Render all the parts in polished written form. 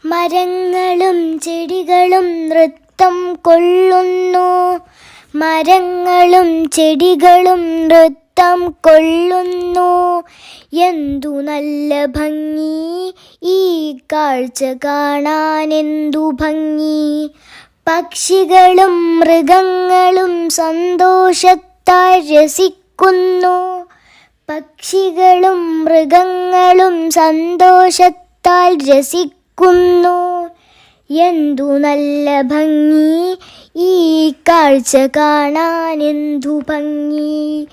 മരങ്ങളും ചെടികളും നൃത്തം കൊള്ളുന്നു. മരങ്ങളും ചെടികളും നൃത്തം കൊള്ളുന്നു. എന്തു നല്ല ഭംഗി ഈ കാഴ്ച കാണാൻ, എന്തു ഭംഗി. പക്ഷികളും മൃഗങ്ങളും സന്തോഷത്താൽ രസിക്കുന്നു. പക്ഷികളും മൃഗങ്ങളും സന്തോഷത്താൽ രസിക്കുന്നു. എന്തു നല്ല ഭംഗി ഈ കാഴ്ച കാണാൻ, എന്തു ഭംഗി.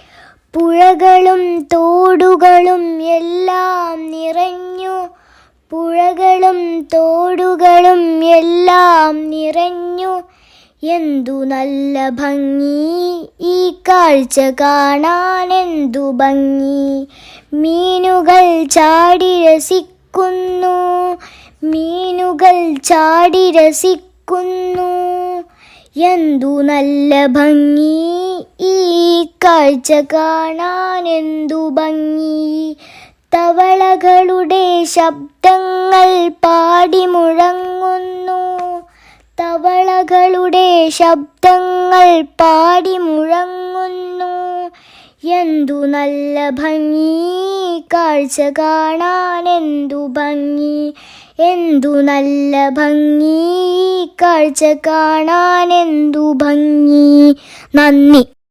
പുഴകളും തോടുകളും എല്ലാം നിറഞ്ഞു. പുഴകളും തോടുകളും എല്ലാം നിറഞ്ഞു. എന്തു നല്ല ഭംഗി ഈ കാഴ്ച കാണാൻ, എന്തു ഭംഗി. മീനുകൾ ചാടി രസിക്കുന്നു. മീനുകൾ ചാടി രസിക്കുന്നു. എന്തു നല്ല ഭംഗി ഈ കാഴ്ച കാണാൻ, എന്തു ഭംഗി. തവളകളുടെ ശബ്ദങ്ങൾ പാടി മുഴങ്ങുന്നു. തവളകളുടെ ശബ്ദങ്ങൾ പാടി മുഴങ്ങുന്നു. എന്തു നല്ല ഭംഗി കാഴ്ച കാണാൻ, എന്തു ഭംഗി. എന്തു നല്ല ഭംഗി കാഴ്ച കാണാൻ, എന്തു ഭംഗി. നന്ദി.